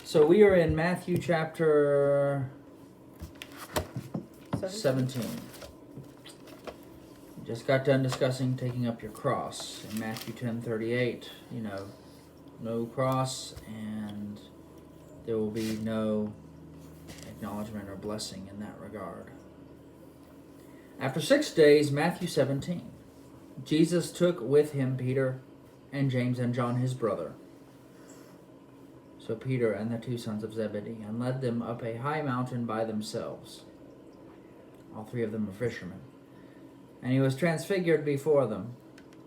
So we are in Matthew chapter 17. We just got done discussing taking up your cross. In Matthew 10:38, no cross, and there will be no acknowledgement or blessing in that regard. After 6 days, Matthew 17, Jesus took with him Peter and James and John his brother, so Peter and the two sons of Zebedee, and led them up a high mountain by themselves. All three of them were fishermen. And he was transfigured before them,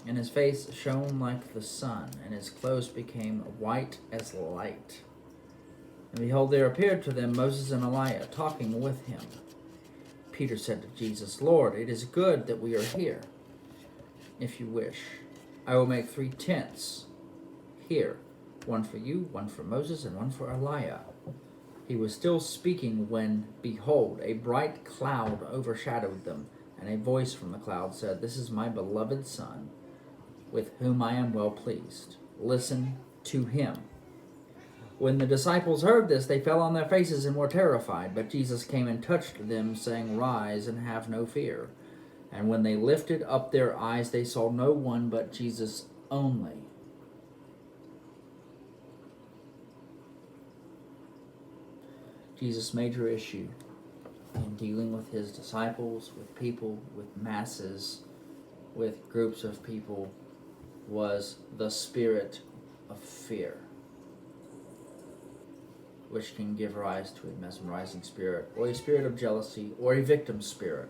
and his face shone like the sun, and his clothes became white as light. And behold, there appeared to them Moses and Elijah, talking with him. Peter said to Jesus, Lord, it is good that we are here. If you wish, I will make 3 tents here, one for you, one for Moses, and one for Elijah. He was still speaking when, behold, a bright cloud overshadowed them, and a voice from the cloud said, This is my beloved Son, with whom I am well pleased. Listen to him. When the disciples heard this, they fell on their faces and were terrified. But Jesus came and touched them, saying, Rise and have no fear. And when they lifted up their eyes, they saw no one but Jesus only. Jesus' major issue in dealing with his disciples, with people, with masses, with groups of people, was the spirit of fear, which can give rise to a mesmerizing spirit, or a spirit of jealousy, or a victim spirit.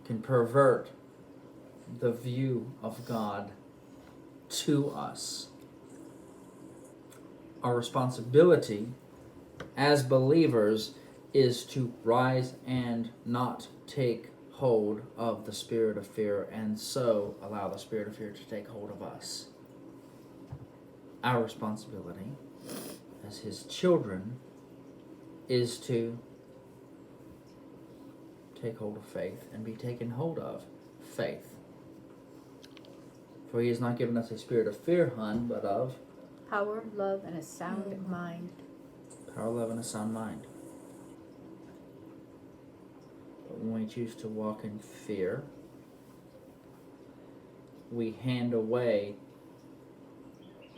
Can pervert the view of God to us. Our responsibility as believers is to rise and not take hold of the spirit of fear, and so allow the spirit of fear to take hold of us. Our responsibility as his children is to take hold of faith and be taken hold of faith. For he has not given us a spirit of fear, but of power, love, and a sound mind. Power, love, and a sound mind. But when we choose to walk in fear, we hand away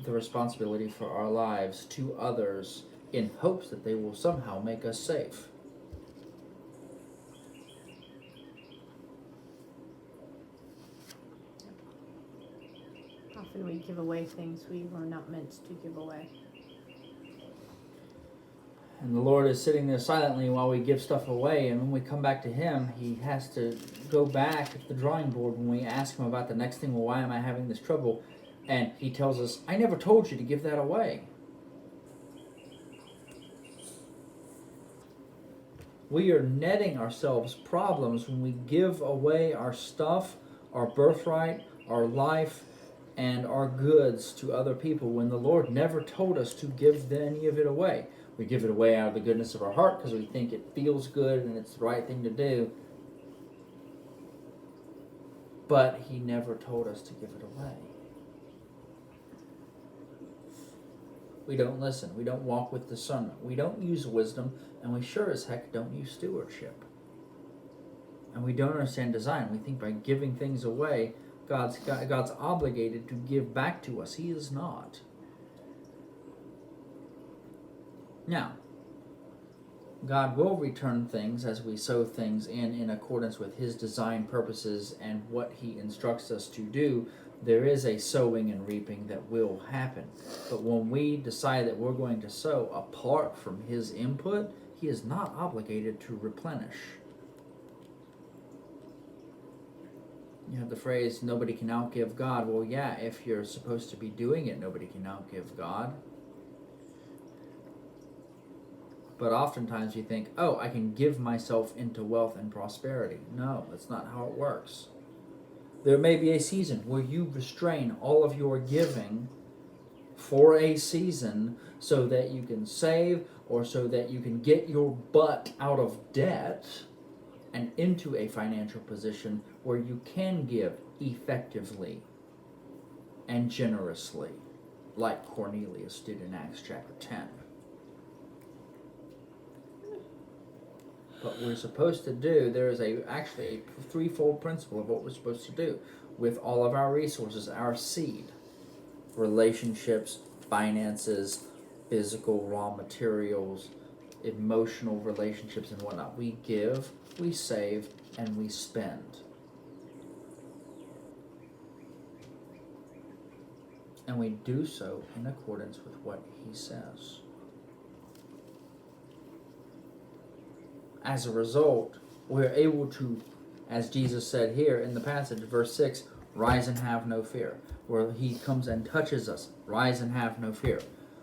the responsibility for our lives to others in hopes that they will somehow make us safe. Often we give away things we were not meant to give away. And the Lord is sitting there silently while we give stuff away, and when we come back to him, he has to go back at the drawing board when we ask him about the next thing. Well, why am I having this trouble? And he tells us, I never told you to give that away. We are netting ourselves problems when we give away our stuff, our birthright, our life, and our goods to other people, when the Lord never told us to give any of it away. We give it away out of the goodness of our heart because we think it feels good and it's the right thing to do. But he never told us to give it away. We don't listen. We don't walk with discernment. We don't use wisdom, and we sure as heck don't use stewardship. And we don't understand design. We think by giving things away, God's obligated to give back to us. He is not. Now, God will return things as we sow things in accordance with his design purposes and what he instructs us to do. There is a sowing and reaping that will happen. But when we decide that we're going to sow apart from his input, he is not obligated to replenish. You have the phrase, nobody can outgive God. Well, yeah, if you're supposed to be doing it, nobody can outgive God. But oftentimes you think, oh, I can give myself into wealth and prosperity. No, that's not how it works. There may be a season where you restrain all of your giving for a season so that you can save, or so that you can get your butt out of debt and into a financial position where you can give effectively and generously, like Cornelius did in Acts chapter 10. But we're supposed to do, there is actually a threefold principle of what we're supposed to do with all of our resources, our seed, relationships, finances, physical raw materials, emotional relationships and whatnot. We give, we save, and we spend. And we do so in accordance with what he says. As a result, we're able to, as Jesus said here in the passage, verse 6, rise and have no fear. Where he comes and touches us, rise and have no fear.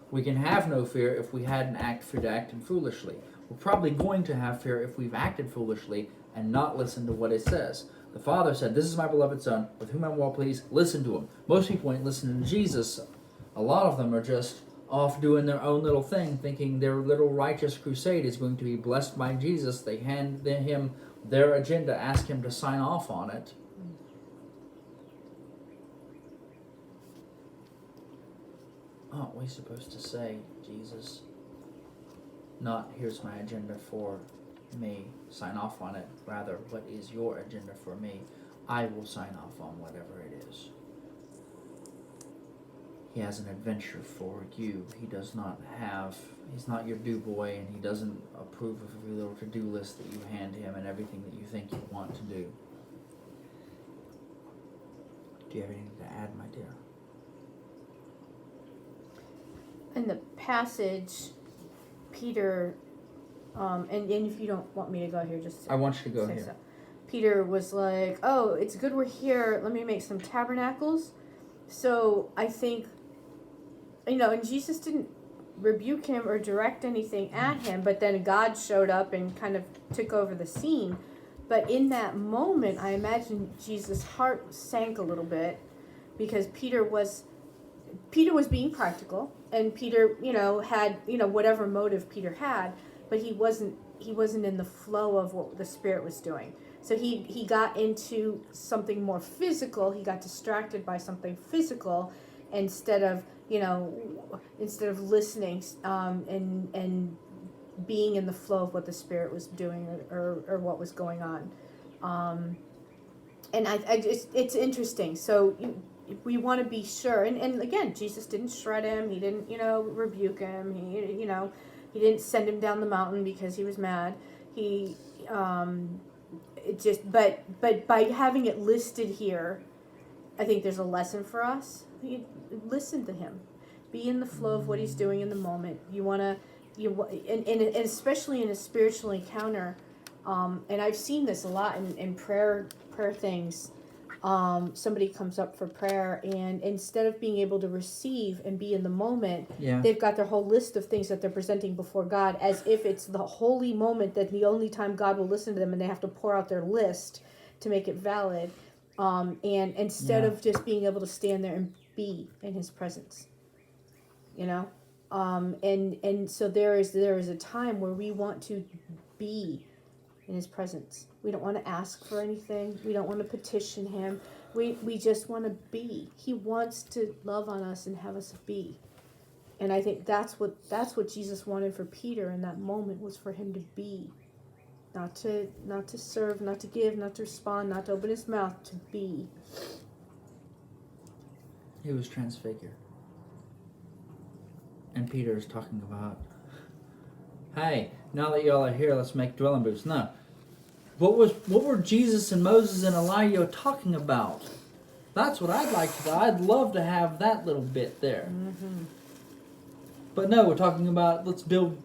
We can have no fear if we hadn't acted foolishly. We're probably going to have fear if we've acted foolishly and not listened to what it says. The Father said, "This is my beloved Son, with whom I'm well pleased. Listen to him." Most people ain't listening to Jesus. A lot of them are just off doing their own little thing, thinking their little righteous crusade is going to be blessed by Jesus. They hand him their agenda, ask him to sign off on it. Aren't we supposed to say, Jesus, not here's my agenda for me, sign off on it. Rather, what is your agenda for me? I will sign off on whatever it is. He has an adventure for you. He's not your do boy, and he doesn't approve of every little to-do list that you hand him and everything that you think you want to do. Do you have anything to add, my dear? In the passage, Peter, and if you don't want me to go here, just I want you to go say here. so. Peter was like, "Oh, it's good we're here. Let me make some tabernacles." So I think, and Jesus didn't rebuke him or direct anything at him, but then God showed up and kind of took over the scene. But in that moment, I imagine Jesus' heart sank a little bit because Peter was being practical, and Peter, had, whatever motive Peter had, but he wasn't in the flow of what the Spirit was doing. So he got into something more physical. He got distracted by something physical instead of listening and being in the flow of what the Spirit was doing or what was going on. And it's interesting. So we want to be sure. And again, Jesus didn't shred him. He didn't, rebuke him. He didn't send him down the mountain because he was mad. But by having it listed here, I think there's a lesson for us. Listen to him. Be in the flow of what he's doing in the moment. And especially in a spiritual encounter, and I've seen this a lot in prayer things. Somebody comes up for prayer, and instead of being able to receive and be in the moment, they've got their whole list of things that they're presenting before God as if it's the holy moment, that the only time God will listen to them, and they have to pour out their list to make it valid. And instead of just being able to stand there and be in his presence, and so there is a time where we want to be in his presence. We don't want to ask for anything. We don't want to petition him. We just want to be. He wants to love on us and have us be. And I think that's what Jesus wanted for Peter in that moment, was for him to be. Not to serve, not to give, not to respond, not to open his mouth, to be. He was transfigured. And Peter is talking about, hey, now that y'all are here, let's make dwelling booths. No. What were Jesus and Moses and Elijah talking about? That's what I'd like to do. I'd love to have that little bit there. Mm-hmm. But no, we're talking about, let's build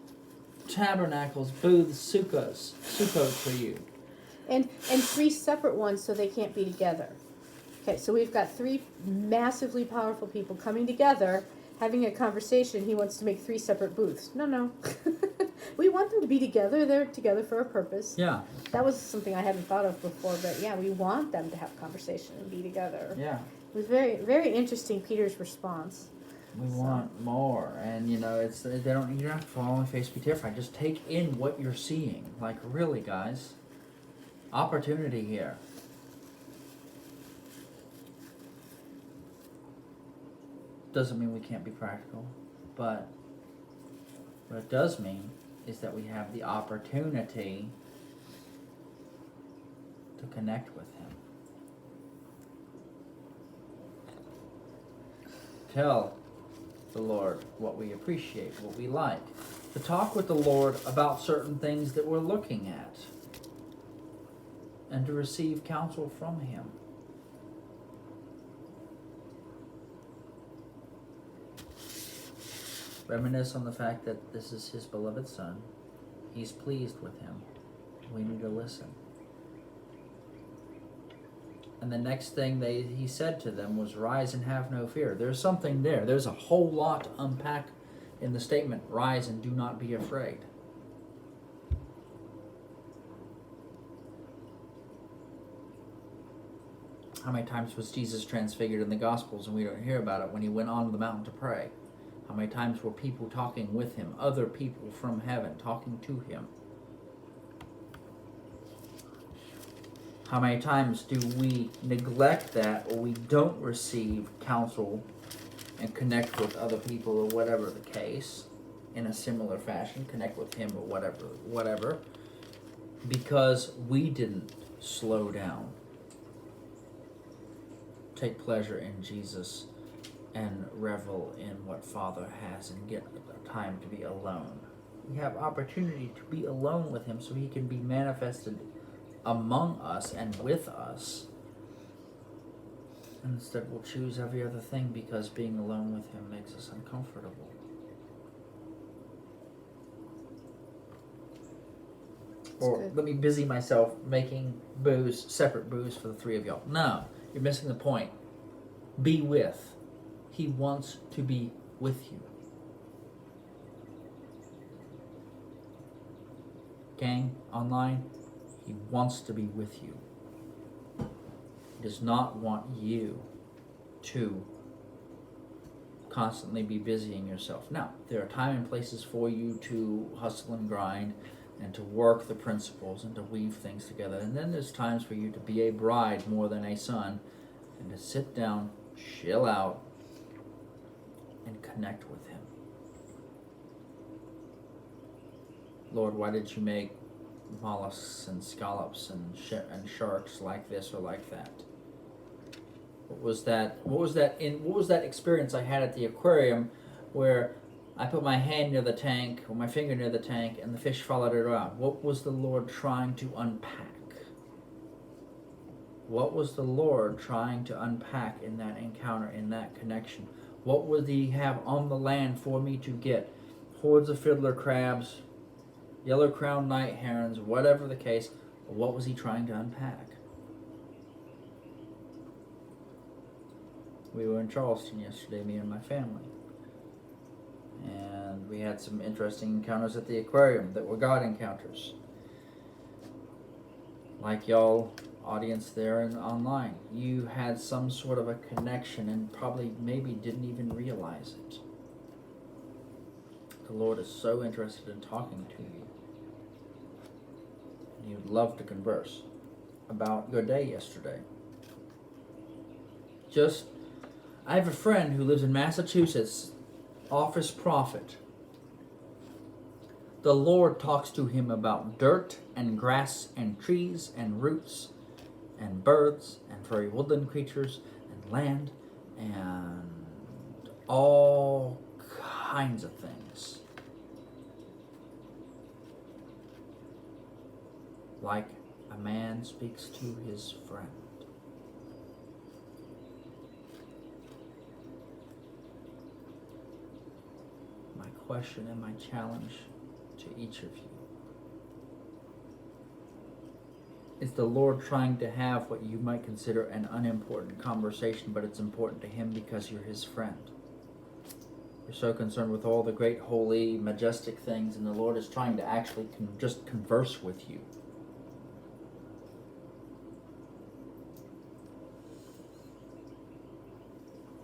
tabernacles, booths, sukkot for you. And 3 separate ones so they can't be together. Okay, so we've got 3 massively powerful people coming together, having a conversation. He wants to make 3 separate booths. No. We want them to be together. They're together for a purpose. Yeah. That was something I hadn't thought of before, but yeah, we want them to have conversation and be together. Yeah. It was very, very interesting, Peter's response. We want more, and you don't have to fall on my face, be terrified. Just take in what you're seeing. Like, really, guys, opportunity here. Doesn't mean we can't be practical, but what it does mean is that we have the opportunity to connect with him. Tell the Lord what we appreciate, what we like. To talk with the Lord about certain things that we're looking at. And to receive counsel from him. Reminisce on the fact that this is his beloved Son. He's pleased with him. We need to listen. And the next thing he said to them was, rise and have no fear. There's something there. There's a whole lot to unpack in the statement, rise and do not be afraid. How many times was Jesus transfigured in the Gospels and we don't hear about it when he went on the mountain to pray? How many times were people talking with him, other people from heaven talking to him? How many times do we neglect that, or we don't receive counsel and connect with other people, or whatever the case, in a similar fashion, connect with him or whatever, because we didn't slow down, take pleasure in Jesus, and revel in what Father has, and get time to be alone. We have opportunity to be alone with him so he can be manifested among us and with us. Instead, we'll choose every other thing because being alone with him makes us uncomfortable. Or let me busy myself making booze, separate booze for the three of y'all. No, you're missing the point. Be with. He wants to be with you. Gang, online, he wants to be with you. He does not want you to constantly be busying yourself. Now, there are time and places for you to hustle and grind and to work the principles and to weave things together. And then there's times for you to be a bride more than a son and to sit down, chill out, and connect with him. Lord, why did you make mollusks and scallops and sharks like this or like that? What was that experience I had at the aquarium where I put my hand near the tank or my finger near the tank and the fish followed it around? What was the Lord trying to unpack? What was the Lord trying to unpack in that encounter, in that connection? What would he have on the land for me to get? Hordes of fiddler crabs, yellow-crowned night herons, whatever the case. What was he trying to unpack? We were in Charleston yesterday, me and my family. And we had some interesting encounters at the aquarium that were God encounters. Like y'all, audience there and online, you had some sort of a connection and probably maybe didn't even realize it. The Lord is so interested in talking to you. And he would love to converse about your day yesterday. I have a friend who lives in Massachusetts, office prophet. The Lord talks to him about dirt and grass and trees and roots and birds and furry woodland creatures and land and all kinds of things. Like a man speaks to his friend. My question and my challenge to each of you. Is the Lord trying to have what you might consider an unimportant conversation, but it's important to him because you're his friend? You're so concerned with all the great, holy, majestic things, and the Lord is trying to actually just converse with you.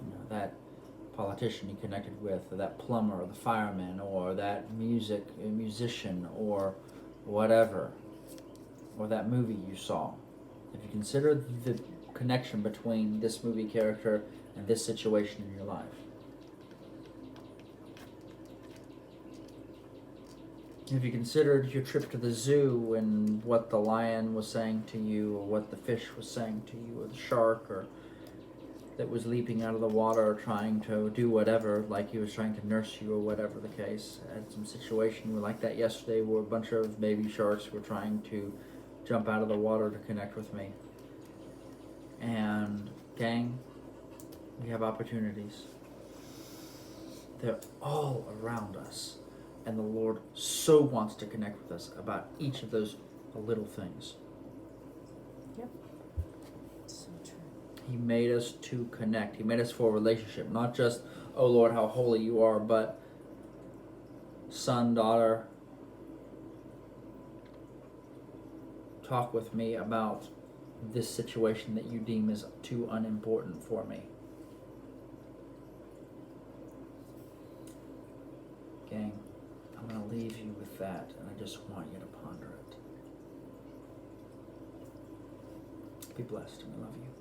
You know, that politician he connected with, or that plumber, or the fireman, or that musician, or whatever, or that movie you saw. If you consider the connection between this movie character and this situation in your life, Have you considered your trip to the zoo and what the lion was saying to you, or what the fish was saying to you, or the shark, or that was leaping out of the water trying to do whatever, like he was trying to nurse you or whatever the case? I had some situation like that yesterday where a bunch of baby sharks were trying to jump out of the water to connect with me. And gang, we have opportunities. They're all around us. And the Lord so wants to connect with us about each of those little things. Yep. So true. He made us to connect. He made us for a relationship. Not just, oh Lord, how holy you are, but son, daughter, talk with me about this situation that you deem is too unimportant for me. Gang, I'm going to leave you with that, and I just want you to ponder it. Be blessed, and we love you.